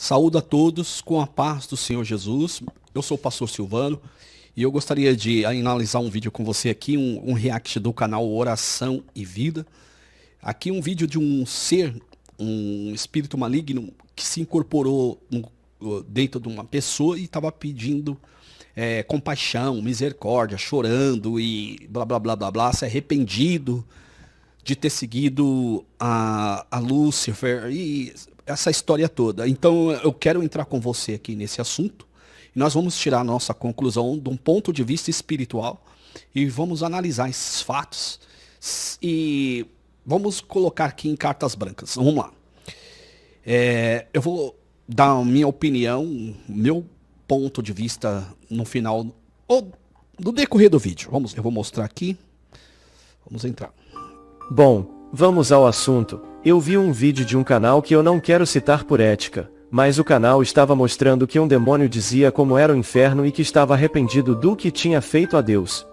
Saúdo a todos com a paz do Senhor Jesus. Eu sou o pastor Silvano e eu gostaria de analisar um vídeo com você aqui, um react do canal Oração e Vida. Aqui um vídeo de um ser, um espírito maligno que se incorporou dentro de uma pessoa e estava pedindo compaixão, misericórdia, chorando e blá blá blá blá blá, se arrependido de ter seguido a Lúcifer e essa história toda. Então eu quero entrar com você aqui nesse assunto e nós vamos tirar a nossa conclusão de um ponto de vista espiritual e vamos analisar esses fatos e vamos colocar aqui em cartas brancas. Vamos lá. Eu vou dar a minha opinião, meu ponto de vista no final ou do decorrer do vídeo. Eu vou mostrar aqui. Vamos entrar. Bom, vamos ao assunto. Eu vi um vídeo de um canal que eu não quero citar por ética, mas o canal estava mostrando que um demônio dizia como era o inferno e que estava arrependido do que tinha feito a Deus.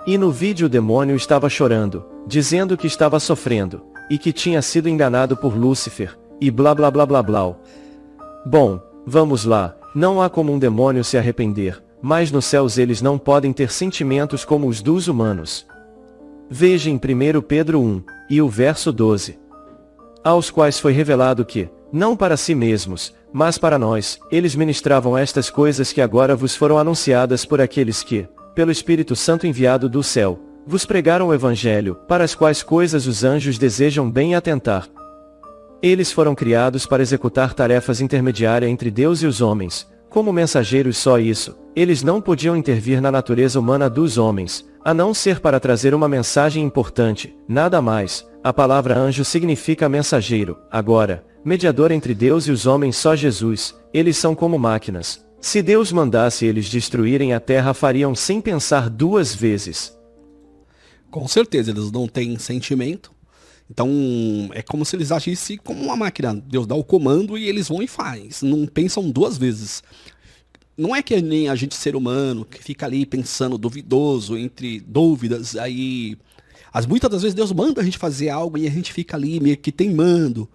E no vídeo o demônio estava chorando, dizendo que estava sofrendo, e que tinha sido enganado por Lúcifer, e blá blá blá blá blá. Bom, vamos lá, não há como um demônio se arrepender, mas nos céus eles não podem ter sentimentos como os dos humanos. Veja em 1 Pedro 1, e o verso 12. Aos quais foi revelado que, não para si mesmos, mas para nós, eles ministravam estas coisas que agora vos foram anunciadas por aqueles que, pelo Espírito Santo enviado do céu, vos pregaram o Evangelho, para as quais coisas os anjos desejam bem atentar. Eles foram criados para executar tarefas intermediárias entre Deus e os homens, como mensageiros só isso, eles não podiam intervir na natureza humana dos homens, a não ser para trazer uma mensagem importante, nada mais. A palavra anjo significa mensageiro. Agora, mediador entre Deus e os homens só Jesus, eles são como máquinas. Se Deus mandasse eles destruírem a terra, fariam sem pensar duas vezes. Com certeza, eles não têm sentimento. Então, é como se eles agissem como uma máquina. Deus dá o comando e eles vão e faz. Não pensam duas vezes. Não é que nem a gente ser humano, que fica ali pensando duvidoso, entre dúvidas, aí... Muitas das vezes Deus manda a gente fazer algo e a gente fica ali meio que teimando,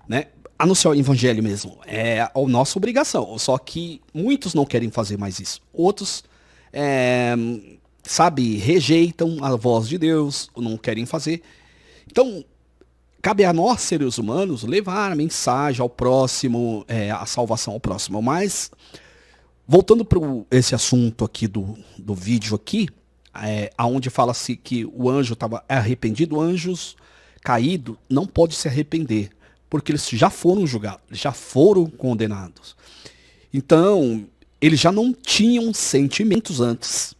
né? Anunciar o evangelho mesmo. É a nossa obrigação. Só que muitos não querem fazer mais isso. Outros, rejeitam a voz de Deus, não querem fazer. Então, cabe a nós, seres humanos, levar a mensagem ao próximo, a salvação ao próximo. Mas, voltando para esse assunto aqui do vídeo aqui, onde fala-se que o anjo estava arrependido, anjos caídos não podem se arrepender, porque eles já foram julgados, já foram condenados. Então, eles já não tinham sentimentos antes.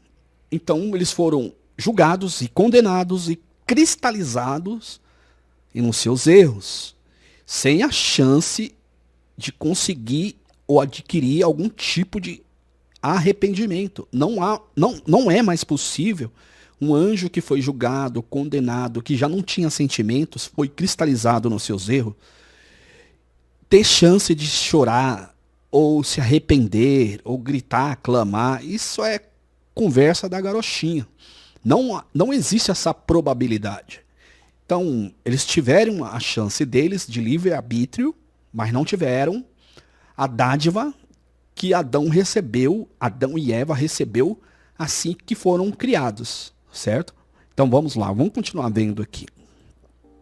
Então, eles foram julgados e condenados e cristalizados nos seus erros, sem a chance de conseguir ou adquirir algum tipo de arrependimento. Não é mais possível um anjo que foi julgado, condenado, que já não tinha sentimentos, foi cristalizado nos seus erros, ter chance de chorar, ou se arrepender, ou gritar, clamar. Isso é conversa da garochinha. Não existe essa probabilidade. Então, eles tiveram a chance deles de livre-arbítrio, mas não tiveram a dádiva que Adão e Eva recebeu assim que foram criados, certo? Então vamos lá, vamos continuar vendo aqui.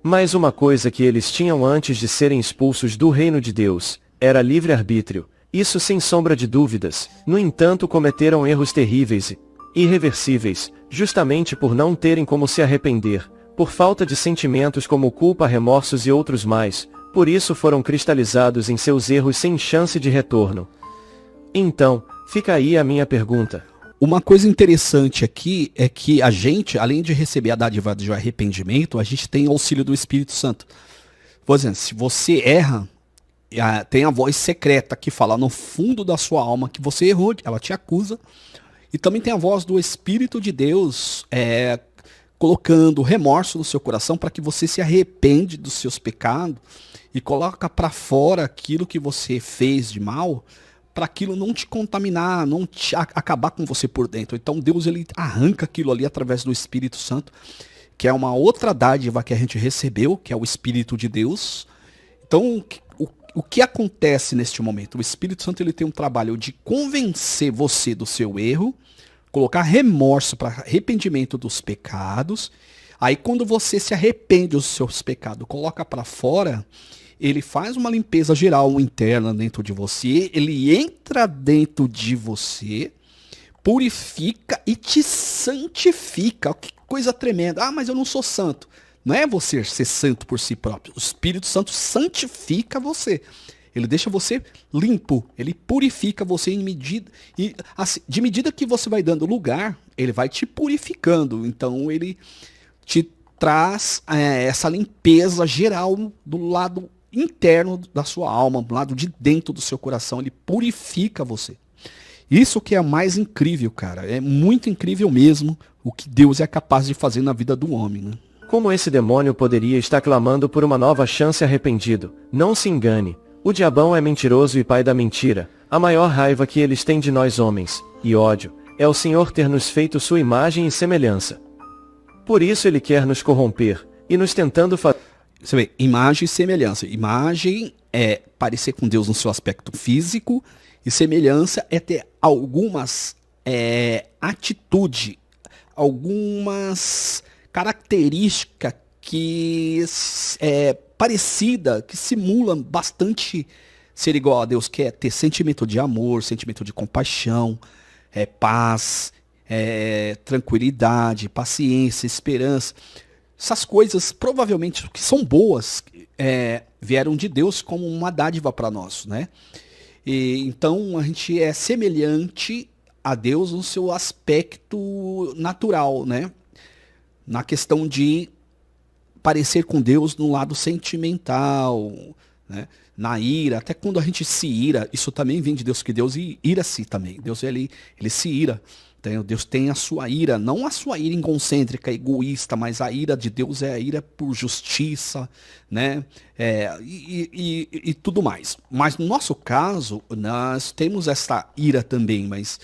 Mas uma coisa que eles tinham antes de serem expulsos do reino de Deus, era livre-arbítrio, isso sem sombra de dúvidas. No entanto, cometeram erros terríveis e irreversíveis, justamente por não terem como se arrepender, por falta de sentimentos como culpa, remorsos e outros mais, por isso foram cristalizados em seus erros sem chance de retorno. Então, fica aí a minha pergunta. Uma coisa interessante aqui é que a gente, além de receber a dádiva de arrependimento, a gente tem o auxílio do Espírito Santo. Por exemplo, se você erra, tem a voz secreta que fala no fundo da sua alma que você errou, ela te acusa. E também tem a voz do Espírito de Deus colocando remorso no seu coração para que você se arrepende dos seus pecados e coloca para fora aquilo que você fez de mal, para aquilo não te contaminar, não te acabar com você por dentro. Então Deus, ele arranca aquilo ali através do Espírito Santo, que é uma outra dádiva que a gente recebeu, que é o Espírito de Deus. Então o que acontece neste momento? O Espírito Santo ele tem um trabalho de convencer você do seu erro, colocar remorso para arrependimento dos pecados. Aí quando você se arrepende dos seus pecados, coloca para fora, ele faz uma limpeza geral interna dentro de você, ele entra dentro de você, purifica e te santifica. Que coisa tremenda. Ah, mas eu não sou santo. Não é você ser santo por si próprio. O Espírito Santo santifica você. Ele deixa você limpo. Ele purifica você em medida. E assim, de medida que você vai dando lugar, ele vai te purificando. Então ele te traz essa limpeza geral do lado interno da sua alma, do lado de dentro do seu coração. Ele purifica você. Isso que é mais incrível, cara. É muito incrível mesmo o que Deus é capaz de fazer na vida do homem, né? Como esse demônio poderia estar clamando por uma nova chance arrependido? Não se engane. O diabão é mentiroso e pai da mentira. A maior raiva que eles têm de nós homens, e ódio, é o Senhor ter nos feito sua imagem e semelhança. Por isso ele quer nos corromper, e nos tentando fazer... Você vê, imagem e semelhança. Imagem é parecer com Deus no seu aspecto físico, e semelhança é ter algumas atitudes, algumas característica que é parecida, que simula bastante ser igual a Deus, que é ter sentimento de amor, sentimento de compaixão, paz, tranquilidade, paciência, esperança. Essas coisas, provavelmente, que são boas, vieram de Deus como uma dádiva para nós, né? E, então, a gente é semelhante a Deus no seu aspecto natural, né? Na questão de parecer com Deus no lado sentimental, né? Na ira, até quando a gente se ira, isso também vem de Deus, que Deus ira-se também. Deus ele se ira. Então, Deus tem a sua ira, não a sua ira egocêntrica, egoísta, mas a ira de Deus é a ira por justiça, né? E tudo mais. Mas no nosso caso, nós temos essa ira também, mas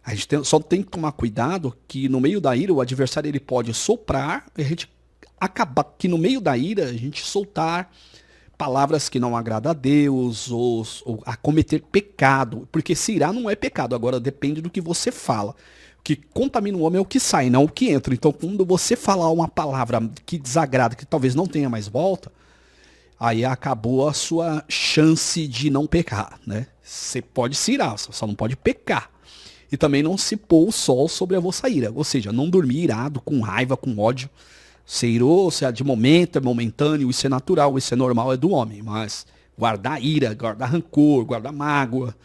a gente só tem que tomar cuidado que no meio da ira o adversário ele pode soprar e a gente acaba que no meio da ira a gente soltar palavras que não agradam a Deus ou a cometer pecado, porque se irar não é pecado, agora depende do que você fala. O que contamina o homem é o que sai, não o que entra. Então quando você falar uma palavra que desagrada, que talvez não tenha mais volta, aí acabou a sua chance de não pecar, né? Você pode se irar, só não pode pecar. E também não se pôr o sol sobre a vossa ira. Ou seja, não dormir irado, com raiva, com ódio. Se irou, se é de momento, é momentâneo, isso é natural, isso é normal, é do homem. Mas guardar ira, guardar rancor, guardar mágoa,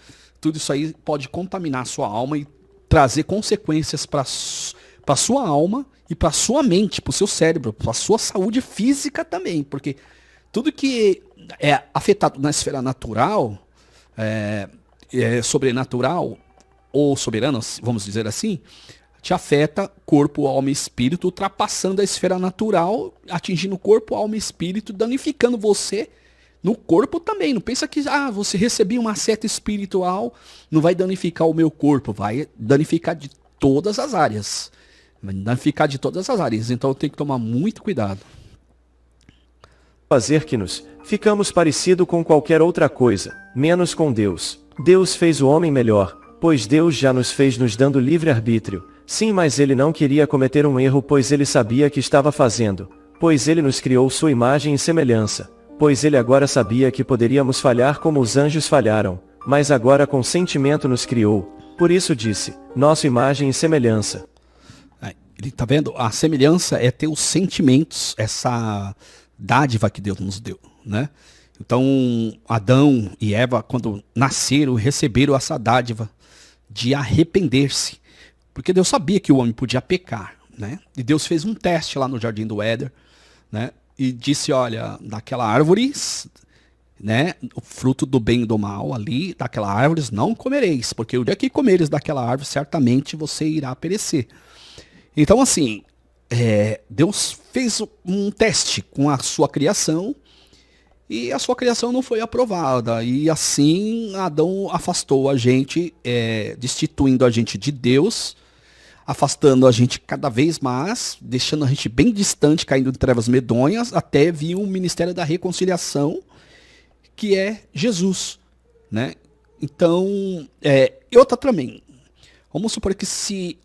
tudo isso aí pode contaminar a sua alma e trazer consequências para a sua alma e para a sua mente, para o seu cérebro, para a sua saúde física também. Porque tudo que é afetado na esfera natural, sobrenatural, ou soberano, vamos dizer assim, te afeta corpo, alma e espírito, ultrapassando a esfera natural, atingindo corpo, alma e espírito, danificando você no corpo também. Não pensa que você recebeu uma seta espiritual, não vai danificar o meu corpo, vai danificar de todas as áreas. Vai danificar de todas as áreas, então eu tenho que tomar muito cuidado. Fazer que nos ficamos parecido com qualquer outra coisa, menos com Deus. Deus fez o homem melhor, pois Deus já nos fez nos dando livre-arbítrio. Sim, mas ele não queria cometer um erro, pois ele sabia que estava fazendo. Pois ele nos criou sua imagem e semelhança. Pois ele agora sabia que poderíamos falhar como os anjos falharam. Mas agora com sentimento nos criou. Por isso disse, nossa imagem e semelhança. Ele tá vendo? A semelhança é ter os sentimentos, essa dádiva que Deus nos deu, né? Então, Adão e Eva, quando nasceram, receberam essa dádiva de arrepender-se. Porque Deus sabia que o homem podia pecar, né? E Deus fez um teste lá no Jardim do Éden, né? E disse, olha, daquela árvore, né? O fruto do bem e do mal ali, daquela árvore não comereis. Porque o dia que comeres daquela árvore, certamente você irá perecer. Então, assim, Deus fez um teste com a sua criação, e a sua criação não foi aprovada. E assim Adão afastou a gente, destituindo a gente de Deus, afastando a gente cada vez mais, deixando a gente bem distante, caindo em trevas medonhas, até vir o ministério da reconciliação, que é Jesus, né? Então, e outra também, vamos supor que se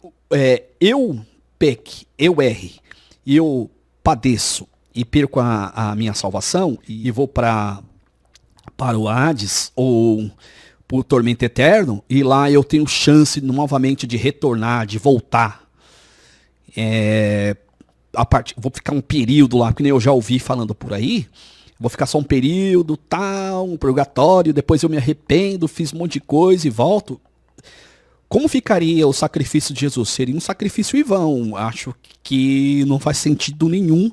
eu peque, eu erre, e eu padeço e perco a minha salvação e vou para o Hades ou para o tormento eterno, e lá eu tenho chance novamente de retornar, de voltar. Vou ficar um período lá, que nem eu já ouvi falando por aí, vou ficar só um período, tal, um purgatório, depois eu me arrependo, fiz um monte de coisa e volto. Como ficaria o sacrifício de Jesus? Seria um sacrifício em vão. Acho que não faz sentido nenhum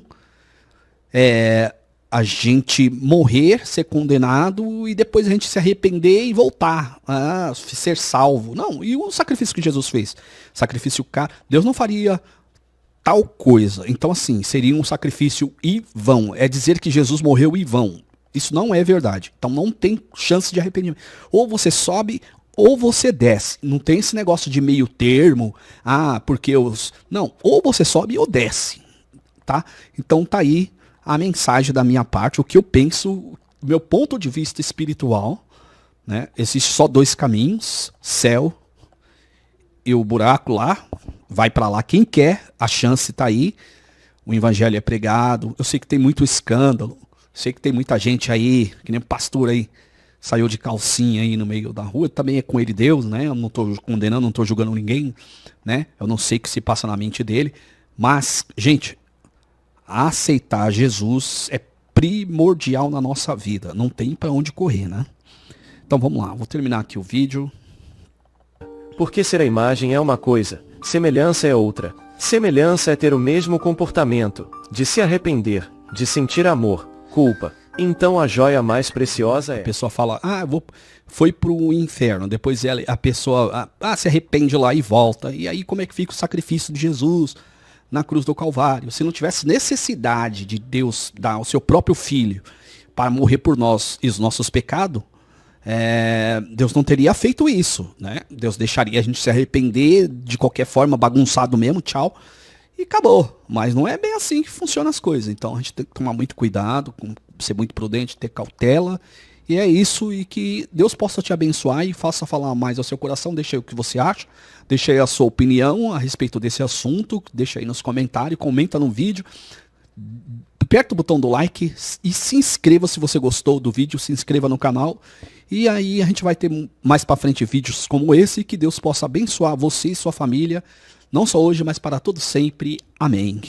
a gente morrer, ser condenado e depois a gente se arrepender e voltar a ser salvo. Não, e o sacrifício que Jesus fez? Sacrifício caro. Deus não faria tal coisa. Então, assim, seria um sacrifício em vão. É dizer que Jesus morreu em vão. Isso não é verdade. Então não tem chance de arrependimento. Ou você sobe ou você desce. Não tem esse negócio de meio termo. Porque os... Não, ou você sobe ou desce. Tá? Então tá aí a mensagem da minha parte, o que eu penso, meu ponto de vista espiritual, né? Existe só dois caminhos, céu e o buraco lá, vai para lá quem quer, a chance tá aí, o evangelho é pregado, eu sei que tem muito escândalo, sei que tem muita gente aí, que nem um pastor aí, saiu de calcinha aí no meio da rua, também é com ele Deus, né? Eu não tô condenando, não tô julgando ninguém, né? Eu não sei o que se passa na mente dele, mas, gente, aceitar Jesus é primordial na nossa vida. Não tem para onde correr, né? Então vamos lá, vou terminar aqui o vídeo. Porque ser a imagem é uma coisa, semelhança é outra. Semelhança é ter o mesmo comportamento, de se arrepender, de sentir amor, culpa. Então a joia mais preciosa é... A pessoa fala, foi pro inferno. Depois a pessoa se arrepende lá e volta. E aí como é que fica o sacrifício de Jesus na cruz do Calvário? Se não tivesse necessidade de Deus dar o seu próprio filho para morrer por nós e os nossos pecados, Deus não teria feito isso, né? Deus deixaria a gente se arrepender de qualquer forma, bagunçado mesmo, tchau, e acabou. Mas não é bem assim que funcionam as coisas. Então a gente tem que tomar muito cuidado, ser muito prudente, ter cautela. E é isso, e que Deus possa te abençoar e faça falar mais ao seu coração. Deixa aí o que você acha, deixa aí a sua opinião a respeito desse assunto, deixa aí nos comentários, comenta no vídeo, aperta o botão do like e se inscreva se você gostou do vídeo, se inscreva no canal. E aí a gente vai ter mais pra frente vídeos como esse, que Deus possa abençoar você e sua família, não só hoje, mas para todo sempre. Amém.